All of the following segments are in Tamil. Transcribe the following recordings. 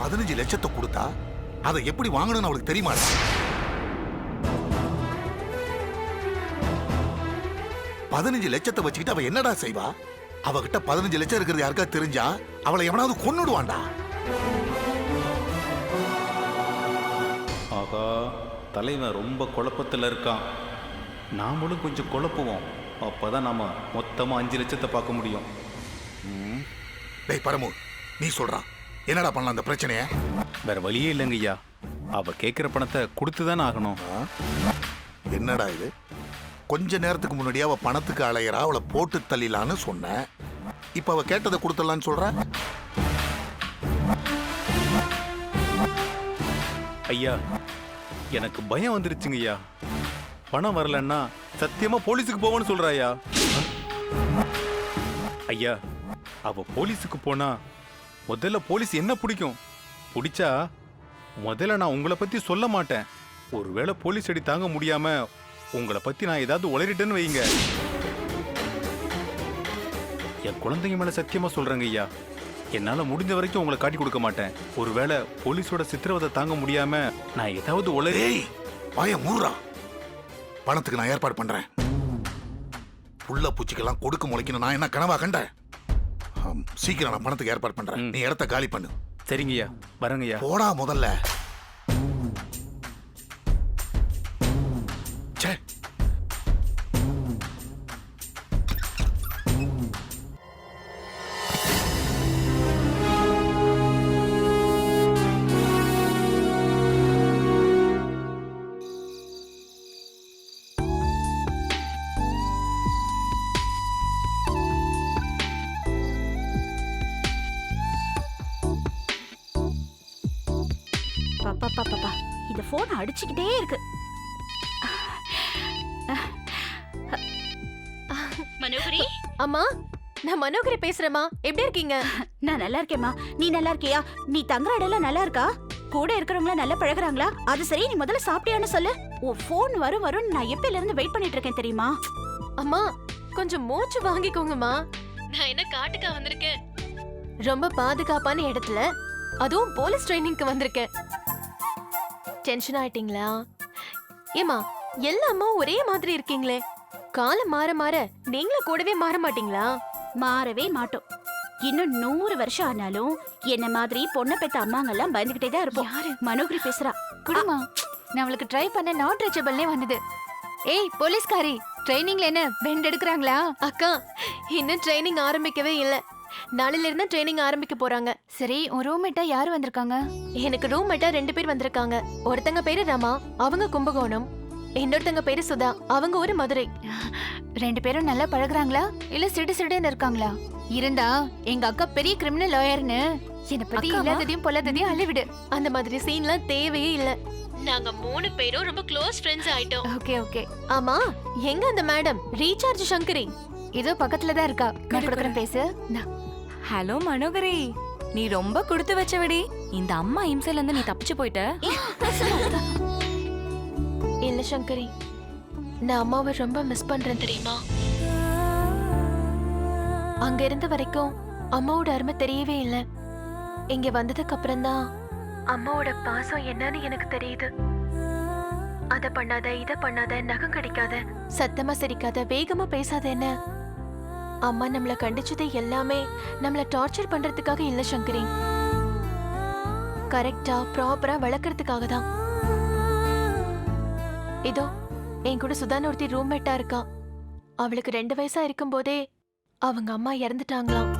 15 லட்சத்தை கொடுத்தா அதை எப்படி வாங்கணும்னு அவளுக்கு தெரியுமா? 15 லட்சத்தை வச்சுக்கிட்டு அவ என்னடா செய்வா? அவகிட்ட 15 லட்சம் இருக்கிறது யாருக்கா தெரிஞ்சா அவளை எவனாவது கொன்னுடுவான்டா. ஆகா, தலைவன் ரொம்ப குழப்பத்தில் இருக்கான். நாமளும் கொஞ்சம் குழப்புவோம். அப்பதான் நாம மொத்தமா 5 லட்சத்தை பார்க்க முடியும். டேய் பரமு, நீ சொல்றான் என்னடா பண்ணலாம் அந்த பிரச்சனைய? வேற வழியே இல்லைங்க ஐயா. அவ கேட்கிற பணத்தை கொடுத்துதானே ஆகணும். என்னடா இது? கொஞ்ச நேரத்துக்கு முன்னாடியே அவ பணத்துக்கு அலையறா, அவளை போட்டு தள்ளிலான்னு சொன்ன. இப்ப அவ கேட்டதை கொடுத்துடலான்னு சொல்ற. ஐயா, எனக்கு பயம் வந்துருச்சுங்க ஐயா. பணம் வரலன்னா சத்தியமா போலீஸுக்கு போவேன்னு சொல்றா ஐயா. ஐயா, அவ போலீஸுக்கு போனா முதல்ல போலீஸ் என்ன பிடிக்கும். பிடிச்சா முதல்ல நான் உங்களை பத்தி சொல்ல மாட்டேன். ஒருவேளை போலீஸ் அடி தாங்க முடியாம உங்களை பத்தி நான் ஏதாவது உளறிட்டேன்னு வைங்க. என் குழந்தைங்க மேல சத்தியமா சொல்றேங்க ஐயா, என்னால முடிஞ்ச வரைக்கும் உங்களை காட்டி கொடுக்க மாட்டேன். ஒருவேளை போலீஸோட சித்திரவதை தாங்க முடியாம நான் ஏதாவது உளறி. பயம் மூடுறா. பணத்துக்கு நான் ஏற்பாடு பண்றேன். புள்ள பூச்சிக்கெல்லாம் கொடுக்க முளைக்கணும் நான் என்ன கனவா கண்டேன்? சீக்கிரம் நான் பணத்துக்கு ஏற்பாடு பண்றேன். நீ இடத்த காலி பண்ணு. சரிங்கய்யா, வரங்கய்யா. போடா முதல்ல. சே, பாப்பா இந்த போன் அடிச்சுக்கிட்டே இருக்கு. மனோகரி. அம்மா, நான் மனோகரி பேசுறேம்மா. எப்படி இருக்கீங்க? நான் நல்லா இருக்கேம்மா. நீ நல்லா இருக்கியா? நீ தங்குற இடம்லாம் நல்லா இருக்கா? கூட இருக்கிறவங்கள நல்லா பழகுறாங்களா? அது சரி, நீ முதல்ல சாப்பிட்டியான்னு சொல்லு. உன் போன் வரும் நான் எப்பயில இருந்து வெயிட் பண்ணிட்டு இருக்கேன் தெரியுமா? அம்மா, கொஞ்சம் மூச்சு வாங்கிக்கோங்கம்மா. நான் என்ன காட்டுக்கா வந்திருக்கேன்? ரொம்ப பாதுகாப்பான இடத்துல, அதுவும் போலீஸ் ட்ரைனிங்க்கு வந்திருக்கேன். டென்ஷன் ஆயிட்டீங்களா? ஏமா, எல்லா ஒரே மாதிரி இருக்கீங்களே. காலம் மாற மாற நீங்களும் கூடவே மாற மாட்டீங்களா? மாறவே மாட்டோம். இன்னும் 100 வருஷம் ஆனாலும் என்ன மாதிரி பொண்ணை பெத்த அம்மாங்கெல்லாம் பயந்துகிட்டே தான் இருப்போம். யாரு? மனோகரி பேசுறா. குடுமா, நான் அவளுக்கு ட்ரை பண்ண நாட் ரீச்சபிள்னே வந்தது. ஏய் போலீஸ்காரி, ட்ரைனிங்ல என்ன பெண்ட் எடுக்கறாங்களா? அக்கா, இன்னும் ட்ரைனிங் ஆரம்பிக்கவே இல்ல. நாளையில இருந்து ட்ரைனிங் ஆரம்பிக்க போறாங்க. சரி, உன் ரூம்மேட்டா யாரு வந்திருக்காங்க? எனக்கு ரூம்மேட்டா 2 பேர் வந்திருக்காங்க. ஒருத்தங்க பேரு ரமா, அவங்க கும்பகோணம். இன்னொருத்தங்க பேரு சுதா, அவங்க ஒரு மதுரை. 2 பேரும் நல்லா பழகுறாங்களா இல்ல சிடுன்னு இருக்காங்களா? இருந்தா எங்க அக்கா பெரிய கிரிமினல் லாயர்னு என்ன பத்தி அக்காவா? இல்லாததையும் பொல்லாததையும் அள்ளிவிடு. அந்த மாதிரி சீன்லாம் தேவையே இல்ல. நாங்க 3 பேரும் ரொம்ப க்ளோஸ் ஃப்ரெண்ட்ஸ் ஆயிட்டோம். Okay okay. ஆமா, எங்க அந்த மேடம் ரீசார்ஜ் சங்கரி? இதோ பக்கத்துல தான் இருக்கா. நான் கொடுக்குறேன், பேசு. ஹலோ மனோகரி, நீ ரொம்ப கொடுத்து வச்சவடி. இந்த அம்மா இம்சையில இருந்து நீ தப்பிச்சு போயிட்ட. இல்ல சங்கரி, நான் அம்மாவை ரொம்ப மிஸ் பண்றேன் தெரியுமா? அங்க இருந்த வரைக்கும் அம்மாவோட அருமை தெரியவே இல்ல. இங்க வந்ததுக்கு அப்புறம் தான் அம்மாவோட பாசம் என்னன்னு எனக்கு தெரியுது. அத பண்ணாத, இத பண்ணாத, நகம் கடிக்காத, சத்தமா சிரிக்காத, வேகமா பேசாத என்ன. அம்மா நம்மள கண்டிச்சது எல்லாமே நம்மள டார்ச்சர் பண்றதுக்காக இல்ல சங்கரி. கரெக்டா ப்ராப்பரா வளர்க்கறதுக்காக தான். இதோ என் கூட சுதான்னு ஒருத்தி ரூம்மேட்டா இருக்கா. அவளுக்கு 2 வயசா இருக்கும் போதே அவங்க அம்மா இறந்துட்டாங்களாம்.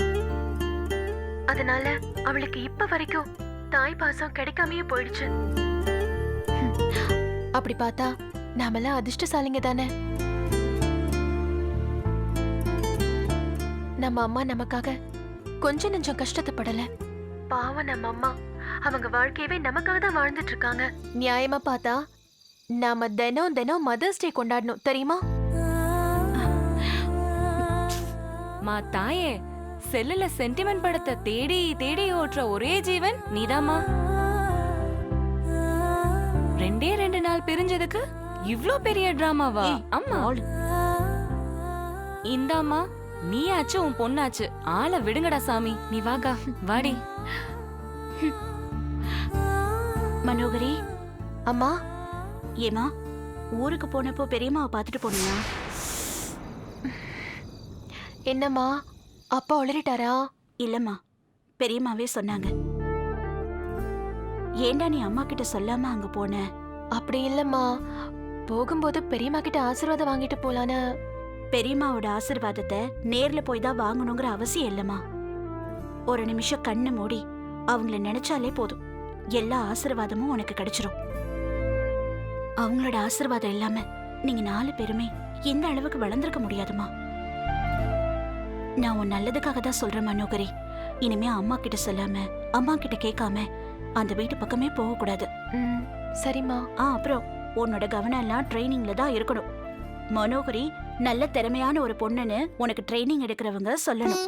அதனால அவளுக்கு இப்ப வரைக்கும் தாய் பாசம் கிடைக்காமயே போயிடுச்சு. அப்படி பார்த்தா நாமெல்லாம் அதிர்ஷ்டசாலிங்க தானே. நம்ம அம்மா நமக்காக கொஞ்சம் நெஞ்சம் கஷ்டத்தை படல. பாவம் நம்ம அம்மா, அவங்க வாழ்க்கையவே நமக்காக தான் வாழ்ந்துட்டு இருக்காங்க. நியாயமா பார்த்தா நாம தினம் தினம் மதர்ஸ் டே கொண்டாடணும் தெரியுமா? மா தாயே, செல்லுல சென்டிமெண்ட் படத்தை தேடி தேடி ஓட்டுற ஒரே ஜீவன் நீதாமா. 2 நாள் பிரிஞ்சதுக்கு இவ்ளோ பெரிய டிராமாவா? அம்மா இந்தாமா, நீயாச்சு உன் பொண்ணாச்சு, ஆளை விடுங்கடா சாமி. நீ வாகா, வாடி. மனோகரி, அம்மா, ஏமா ஊருக்கு போனப்போ பெரியம்மாவை பார்த்துட்டு போனியா? என்னம்மா அப்பா உளறிட்டாரா? இல்லம்மா, பெரியம்மாவே சொன்னாங்க. ஏண்டா நீ அம்மா கிட்ட சொல்லாம அங்க போன? அப்படி இல்லம்மா, போகும்போது பெரியம்மா கிட்ட ஆசீர்வாதம் வாங்கிட்டு போலான்னு. பெரியம்மாவோட ஆசீர்வாதத்தை நேர்ல போய் தான் வாங்கணுங்கிற அவசியம் இல்லம்மா. ஒரு நிமிஷம் கண்ணு மூடி அவங்கள நினைச்சாலே போதும், எல்லா ஆசீர்வாதமும் உனக்கு கிடைச்சிரும். அவங்களோட ஆசீர்வாதம் இல்லாம நீங்க 4 பேருமே இந்த அளவுக்கு வளர்ந்திருக்க முடியாதுமா. நான் உன் நல்லதுக்காக தான் சொல்றேன் மனோகரி. இனிமே அம்மா கிட்ட சொல்லாம, அம்மா கிட்ட கேட்காம அந்த வீட்டு பக்கமே போக கூடாது. ம், சரிம்மா. அப்புறம் உன்னோட கவனம் எல்லாம் ட்ரைனிங்ல தான் இருக்கணும். மனோகரி நல்ல திறமையான ஒரு பொண்ணுன்னு உனக்கு ட்ரைனிங் எடுக்கிறவங்க சொல்லணும்.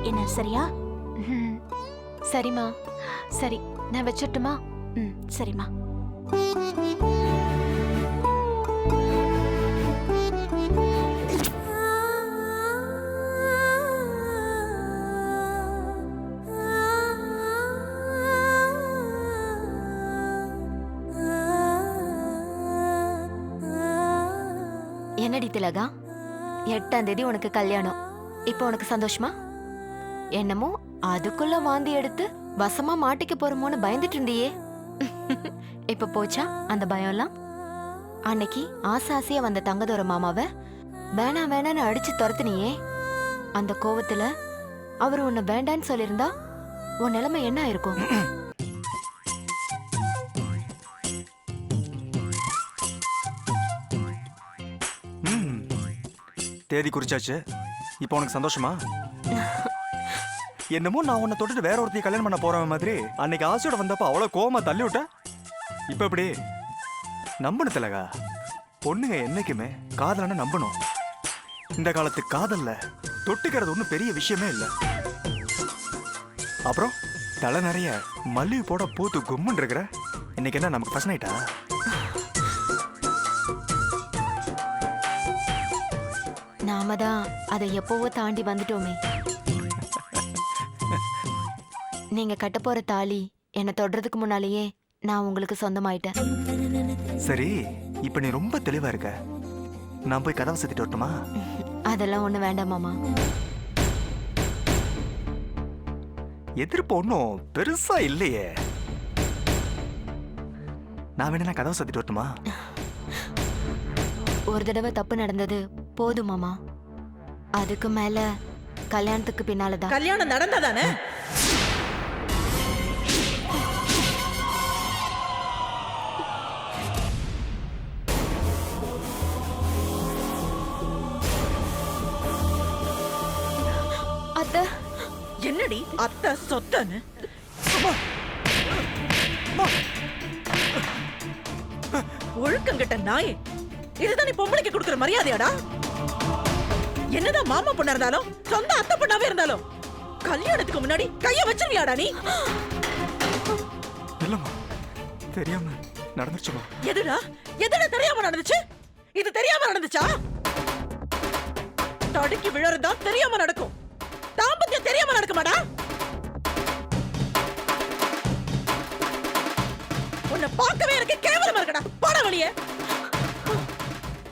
என்ன சரியா? ம், சரிம்மா. சரி, நான் வச்சிட்டுமா? ம், சரிம்மா. என்னடி திலகா, 8ஆம் தேதி உனக்கு கல்யாணம். இப்போ உனக்கு சந்தோஷமா? என்னமோ அதுக்குள்ள வாந்தி எடுத்து வசமா மாட்டிக்க போறோமோன்னு பயந்துட்டு இருந்தியே. இப்ப போச்சா அந்த பயம்லாம்? அன்னைக்கு ஆசாசியா வந்த தங்கதோர மாமாவை வேணாம் வேணான்னு அடிச்சு துரத்துனியே. அந்த கோவத்துல அவர் உன்னை வேண்டான்னு சொல்லியிருந்தா உன் நிலைமை என்ன ஆயிருக்கும்? தேதி குறிச்சாச்சு. இப்போ உனக்கு சந்தோஷமா? என்னமோ நான் உன்னை தொட்டுட்டு வேற ஒருத்தையும் கல்யாணம் பண்ண போற மாதிரி அன்னைக்கு ஆசையோட வந்தப்ப அவ்வளவு கோவமா தள்ளி விட்ட. இப்ப எப்படி நம்பணும் திலகா? பொண்ணுங்க என்னைக்குமே காதலனை நம்பணும். இந்த காலத்து காதல்ல தொட்டுக்கிறது ஒன்றும் பெரிய விஷயமே இல்லை. அப்புறம் தலை நிறைய மல்லிகை போட பூத்து கும்முன்னு இருக்கிற இன்னைக்கு என்ன நமக்கு ஃபர்ஸ்ட் நைட்டா? நாம தான் அதை எப்பவோ தாண்டி வந்துட்டோமே. நீங்க கட்ட போற தாலி என்னை தொடுறதுக்கு முன்னாலேயே நான் உங்களுக்கு சொந்தமாயிட்டேன். சரி, இப்ப நீ ரொம்ப தெளிவா இருக்க. நான் போய் கதவை சத்திட்டு வரட்டுமா? அதெல்லாம் ஒண்ணு வேண்டாம் மாமா. எதிர்ப்பு ஒன்றும் பெருசா இல்லையே. நான் வேணா கதவை சத்திட்டு வரட்டுமா? ஒரு தடவை தப்பு நடந்தது போதும் மாமா. அதுக்கு மேல கல்யாணத்துக்கு பின்னாலதான். கல்யாணம் நடந்ததானே? அத்தை, என்னடி அத்தை சொத்தன்னு? ஒழுக்கங்கிட்ட நாயே, இதுதான் நீ பொம்பளைக்கு கொடுக்கிற மரியாதையாடா? என்னதான் மாமா பொண்ணா இருந்தாலும் சொந்த அத்தை பொண்ணாவே இருந்தாலும் கல்யாணத்துக்கு முன்னாடி கைய வச்சிருவியாடா நீ? இல்லம்மா, தெரியாம நடந்துருச்சுமா. எதுடா எதுடா தெரியாம நடந்துச்சு? இது தெரியாம நடந்துச்சா? தடுக்கி விழறதா தெரியாம நடக்கும், தாம்பத்தியம் தெரியாம நடக்குமாடா? உன்னை பார்க்கவே எனக்கு கேவலமா இருக்கடா. போட வழியே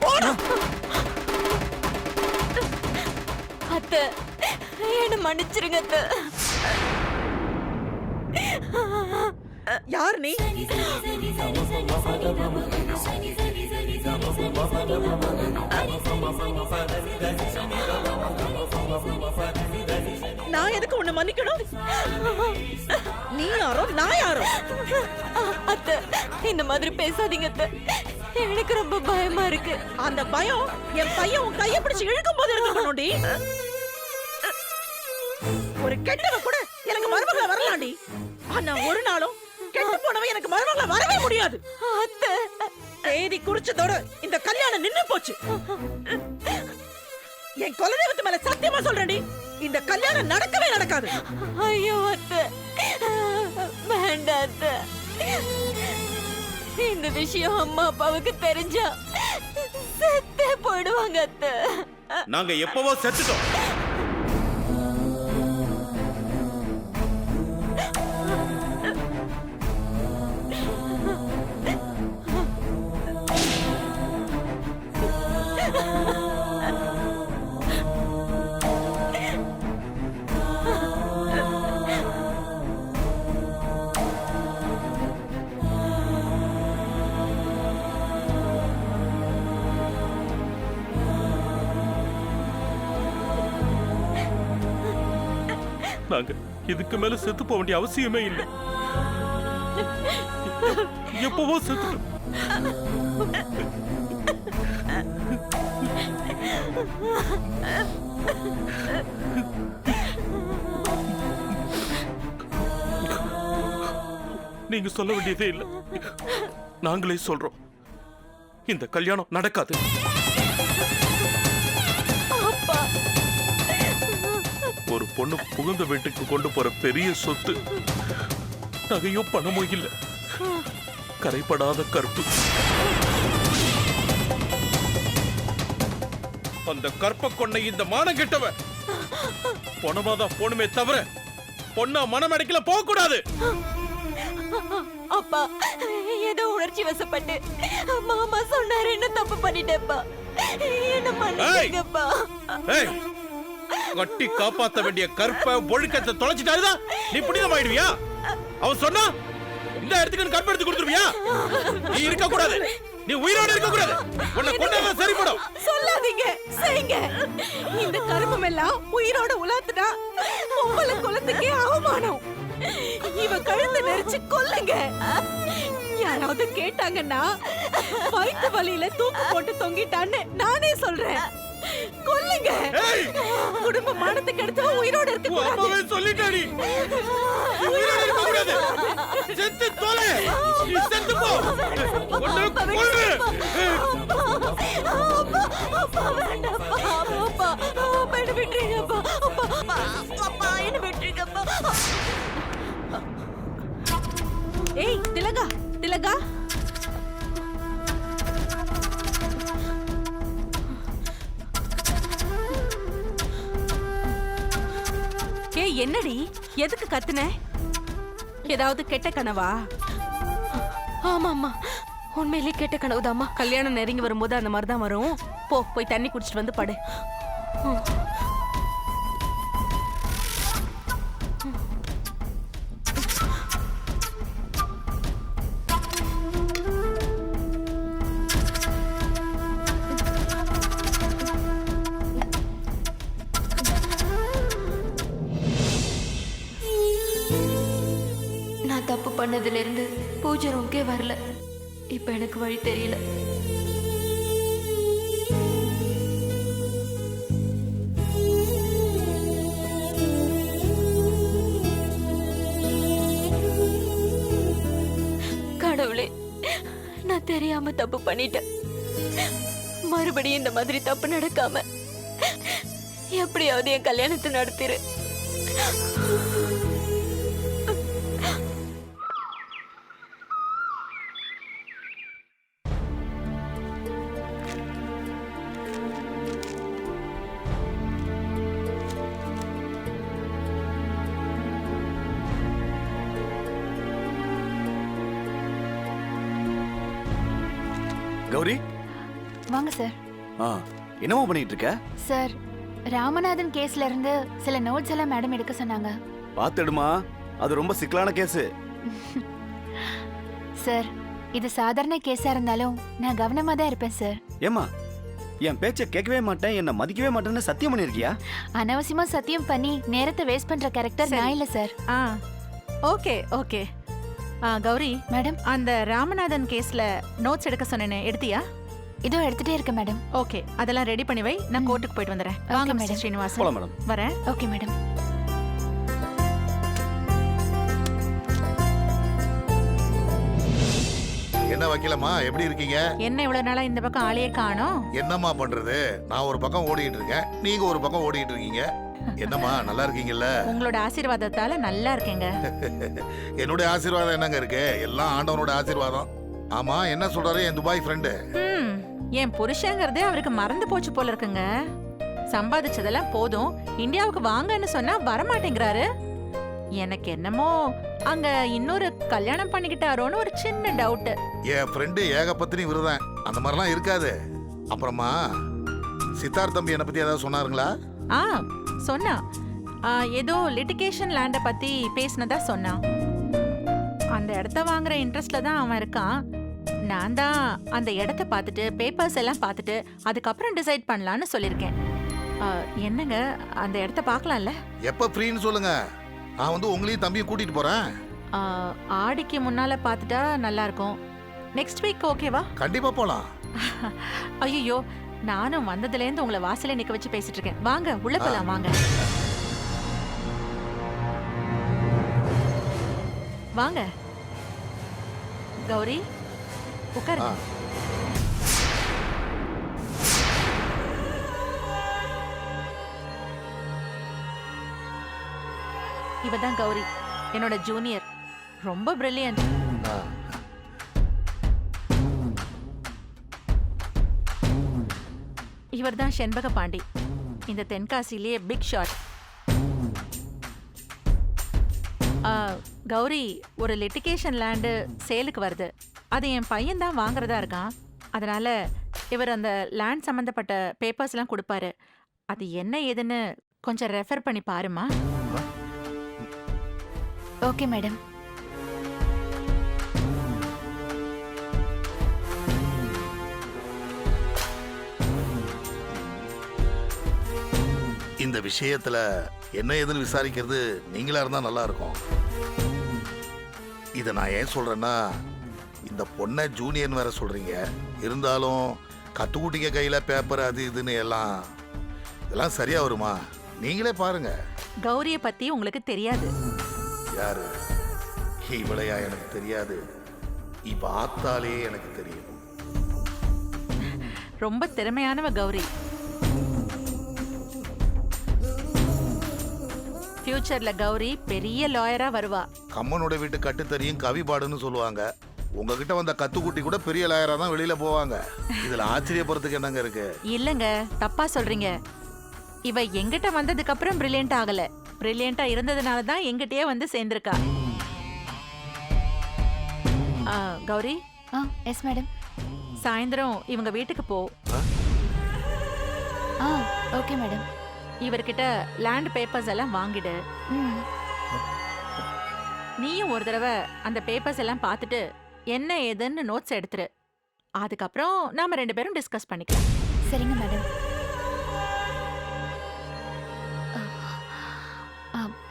போட. அத்தை, என்ன மன்னிச்சிருங்க அத்தை. யார் நீ? நான் எதுக்கு உன்னை மன்னிக்கணும்? நீ யாரோ நான் யாரோ? அத்தை, இந்த மாதிரி பேசாதீங்க அத்தை. எனக்கு ரொம்ப பயமா இருக்கு. அந்த பயம் என் பையன் உன் கையை பிடிச்சு இழுக்கும் போது இருக்கணும்டி. ஒரு கெட்டவ கூட எனக்கு மருமகள வரலாம்டி. ஆனா ஒரு நாளும் கெட்டு போனவ எனக்கு மருமகள வரவே முடியாது. அத்தை, தேதி குறிச்சதோட இந்த கல்யாணம் நின்னு போச்சு. என் குலதெய்வத்து மேல சத்தியமா சொல்றேன்டி, இந்த கல்யாணம் நடக்கவே நடக்காது. ஐயோ அத்தை, வேண்டாம் அத்தை. இந்த விஷயம் அம்மா அப்பாவுக்கு தெரிஞ்சா செத்தே போயிடுவாங்க அத்தை. நாங்க எப்பவோ செத்துட்டோம். நாங்க இதுக்கு மேல செத்து போக வேண்டிய அவசியமே இல்லை. எப்பவோ செத்து. நீங்க சொல்ல வேண்டியதே இல்லை, நாங்களே சொல்றோம். இந்த கல்யாணம் நடக்காது. ஒரு பொண்ணு புகுந்த வீட்டுக்கு கொண்டு போற பெரிய சொத்து நகையோ பணமோ இல்ல, கரைப்படாத கற்பு. அந்த கற்ப கொண்டை இந்த மானம் கெட்டவன் பொணமாதான் போனுமே தவிர பொண்ணா மனம் அடைக்கல போக கூடாது. அப்பா, ஏதோ உணர்ச்சி வசப்பட்டு மாமா சொன்னாரு, என்ன தப்பு பண்ணிட்டேப்பா, என்ன மன்னிச்சுங்கப்பா. கட்டி காப்பாத்த வேண்டிய கற்ப ஒழுக்கத்தை தொலைச்சிட்டாருதான் நீ புனிதம் ஆயிடுவியா? அவன் சொன்னா இந்த இடத்துக்கு கற்ப எடுத்து கொடுத்துருவியா? நீ இருக்க கூடாது, நீ உயிரோடு இருக்க கூடாது. உன்னை கொண்டாதான் சரிப்படும். சொல்லாதீங்க, செய்யுங்க. இந்த கருமம் எல்லாம் உயிரோட உலாத்துனா உங்களை குலத்துக்கே அவமானம். இவ கழுத்தை நெரிச்சு கொல்லுங்க. யாராவது கேட்டாங்கன்னா வயிற்று வலியில தூக்கு போட்டு தொங்கிட்டான்னு நானே சொல்றேன். கொல்லுங்க. குடும்ப மானத்துக்கு எடுத்து உயிரோட இருக்க கூடாது. சொல்லிட்டாடி, உயிரோட இருக்க கூடாது. செத்து தொலை, நீ செத்து போ. உன்னை கொல்லு. அப்பா வேண்டாப்பா, அப்பா அப்பா என்ன விட்டுருங்கப்பா, அப்பா அப்பா என்ன விட்டுருங்கப்பா. ஏய் திலகா, திலகா, ஏய் என்னடி, எதுக்கு கத்துன? ஏதாவது கெட்ட கனவா? ஆமாம்மா, உண்மையிலே கேட்ட கனவுதாம்மா. கல்யாணம் நெருங்கி வரும்போது அந்த மாதிரி தான் வரும். போய் தண்ணி குடிச்சிட்டு வந்து படு. நான் தப்பு பண்ணதுல இருந்து பூஜை ரூம்க்கே வரல. இப்ப எனக்கு வழி தெரியல. கடவுளே, நான் தெரியாம தப்பு பண்ணிட்டேன். மறுபடியும் இந்த மாதிரி தப்பு நடக்காம எப்படியாவது என் கல்யாணத்தை நடத்திரு. கௌரி, வாங்க சார். என்னமா பண்ணிட்டு இருக்க? சார், ராமநாதன் கேஸ்ல இருந்து சில நோட்ஸ் எல்லாம் மேடம் எடுக்க சொன்னாங்க. பாத்துடுமா, அது ரொம்ப சிக்கலான கேஸ். சார், இது சாதாரண கேஸா இருந்தாலும் நான் கவனமா தான் இருப்பேன் சார். ஏமா, என் பேச்ச கேட்கவே மாட்டேன், என்ன மதிக்கவே மாட்டேன்னு சத்தியம் பண்ணிருக்கியா? அனாவசியமா சத்தியம் பண்ணி நேரத்தை வேஸ்ட் பண்ற கேரக்டர் நான் இல்ல sir. Okay okay. Gauri madam, அந்த ராமநாதன் கேஸ்ல நோட்ஸ் எடுக்க சொன்னேனே, எடுத்தியா? இதோ எடுத்துட்டே இருக்க மேடம். ஓகே, அதெல்லாம் ரெடி பண்ணி வை, நான் கோர்ட்டுக்கு போயிட்டு வந்துறேன். வாங்க மிஸ்டர் ஸ்ரீனிவாசன். போலாம் மேடம். வரேன். Okay madam. என்ன வக்கீலம்மா, எப்படி இருக்கீங்க? என்ன இவ்வளவு நாளா இந்த பக்கம் ஆளையே காணோம்? என்னம்மா பண்றது, நான் ஒரு பக்கம் ஓடிட்டு இருக்கேன், நீங்க ஒரு பக்கம் ஓடிட்டு இருக்கீங்க. என்னம்மா, நல்லா இருக்கீங்கல்ல? உங்களோட ஆசீர்வாதத்தால நல்லா இருக்கேங்க. என்னுடைய ஆசீர்வாதம் என்னங்க இருக்கு, எல்லாம் ஆண்டவனோட ஆசீர்வாதம். ஆமா, என்ன சொல்றாரு என் துபாய் ஃப்ரெண்டு? என் புருஷங்கிறதே அவருக்கு மறந்து போச்சு போல இருக்குங்க. சம்பாதிச்சதெல்லாம் போதும், இந்தியாவுக்கு வாங்கன்னு சொன்னா வரமாட்டேங்கிறாரு. எனக்கு என்னமோ அங்க இன்னொரு கல்யாணம் பண்ணிக்கிட்டாரோன்னு ஒரு சின்ன டவுட். என் ஃப்ரெண்டு ஏகபத்தினி விருதான், அந்த மாதிரிலாம் இருக்காது. அப்புறமா சித்தார்த் தம்பி என்னை பத்தி ஏதாவது சொன்னாருங்களா? சொன்னா, ஏதோ லிட்டிகேஷன் லேண்டை பத்தி பேசினதா சொன்னான். அந்த இடத்த வாங்குற இன்ட்ரெஸ்ட்ல தான் அவன் இருக்கான். நான் தான் அந்த இடத்த பார்த்துட்டு பேப்பர்ஸ் எல்லாம் பார்த்துட்டு அதுக்கப்புறம் டிசைட் பண்ணலான்னு சொல்லியிருக்கேன். என்னங்க, அந்த இடத்த பார்க்கலாம்ல? எப்ப ஃப்ரீன்னு சொல்லுங்க, நான் வந்து உங்களையும் தம்பியும் கூட்டிட்டு போறேன். ஆடிக்கு முன்னால பார்த்துட்டா நல்லா இருக்கும். நெக்ஸ்ட் வீக் ஓகேவா? கண்டிப்பா போலாம். ஐயோ, நானும் வந்ததுலேருந்து உங்களை வாசலே நிக்க வச்சு பேசிட்டு இருக்கேன். வாங்க உள்ள போலாம் வாங்க. வாங்க கௌரி, உட்காருங்க. இவதான் கௌரி, என்னோட ஜூனியர். ரொம்ப பிரில்லியன்ட். இவர் தான் செண்பக பாண்டி, இந்த தென்காசிலேயே பிக் ஷாட். கௌரி, ஒரு லிட்டிகேஷன் லேண்டு சேலுக்கு வருது. அது என் பையன் தான் வாங்குறதா இருக்கான். அதனால இவர் அந்த லேண்ட் சம்பந்தப்பட்ட பேப்பர்ஸ்லாம் கொடுப்பாரு. அது என்ன ஏதுன்னு கொஞ்சம் ரெஃபர் பண்ணி பாருமா. Okay madam. இந்த விஷயத்துல என்ன ஏதுன்னு விசாரிக்கிறது நீங்களா இருந்தா நல்லா இருக்கும். இதை நான் ஏன் சொல்றேன்னா, இந்த பொண்ணை ஜூனியர்னு வேற சொல்றீங்க. இருந்தாலும் கத்துக்குட்டிங்க கையில பேப்பர் அது இதுன்னு இதெல்லாம் சரியா வருமா? நீங்களே பாருங்க. கௌரிய பத்தி உங்களுக்கு தெரியாது. யாரு இவளையா? எனக்கு தெரியாது. இப்ப ஆத்தாலே எனக்கு தெரியும். ரொம்ப திறமையானவ கௌரி. ஃபியூச்சர்ல கௌரி பெரிய லாயரா வருவா. கம்மனோட வீட்டு கட்டுத்தறியும் கவி பாடுன்னு சொல்லுவாங்க. உங்ககிட்ட வந்த கத்துக்குட்டி கூட பெரிய லாயரா தான் வெளியில போவாங்க. இதுல ஆச்சரியப்படுறதுக்கு என்னங்க இருக்கு? இல்லங்க, தப்பா சொல்றீங்க. இவ எங்கிட்ட வந்ததுக்கு அப்புறம் பிரில்லியன்ட் ஆகல. பிரில்லியண்டா இருந்ததுனால தான் எங்கிட்டயே வந்து சேர்ந்திருக்கா. கௌரி. Yes madam. சாயந்தரம் இவங்க வீட்டுக்கு போ. Okay madam. இவர்கிட்ட லேண்ட் பேப்பர்ஸ் எல்லாம் வாங்கிடு. நீயும் ஒரு தடவை அந்த பேப்பர்ஸ் எல்லாம் பார்த்துட்டு என்ன ஏதுன்னு நோட்ஸ் எடுத்துரு. அதுக்கப்புறம் நாம 2 பேரும் டிஸ்கஸ் பண்ணிக்கலாம். சரிங்க மேடம்.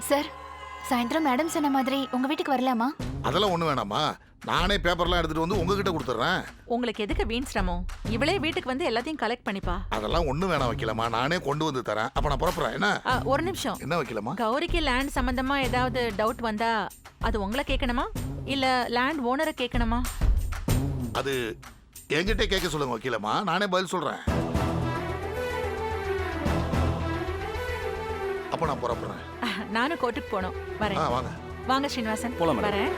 சார், சாயந்தரம் மேடம் சொன்ன மாதிரி உங்க வீட்டுக்கு வரலாமா? அதெல்லாம் ஒண்ணு வேணாமா. நானே பேப்பர்லாம் எடுத்துட்டு வந்து உங்ககிட்ட கொடுத்துட்றேன். உங்களுக்கு எதுக்கு வீண் சிரமம்? இவளே வீட்டுக்கு வந்து எல்லாத்தையும் கலெக்ட் பண்ணிப்பா. அதெல்லாம் ஒண்ணு வேணாம் வைக்கலாமா. நானே கொண்டு வந்து தரேன். அப்ப நான் புறப்புறேன். என்ன? ஒரு நிமிஷம். என்ன வைக்கலாமா? கௌரிக்கு லேண்ட் சம்பந்தமா ஏதாவது டவுட் வந்தா அது உங்களை கேட்கணுமா இல்ல லேண்ட் ஓனரை கேட்கணுமா? அது என்கிட்ட கேட்க சொல்லுங்க வைக்கலாமா. நானே பதில் சொல்றேன். அப்ப நான் புறப்புறேன். நானும் கோர்ட்டுக்கு போகணும். வரேன். வாங்க வாங்க ஸ்ரீனிவாசன். வரேன்.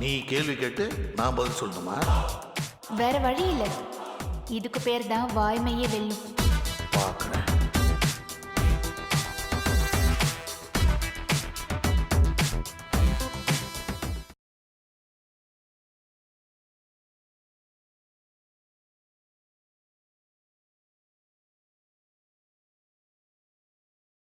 நீ கேள்வி கேட்டு நான் பதில் சொல்லணுமா? வேற வழி இல்ல. இதுக்கு பேர் தான் வாய்மையே வெல்லும். பார்க்கிறேன்.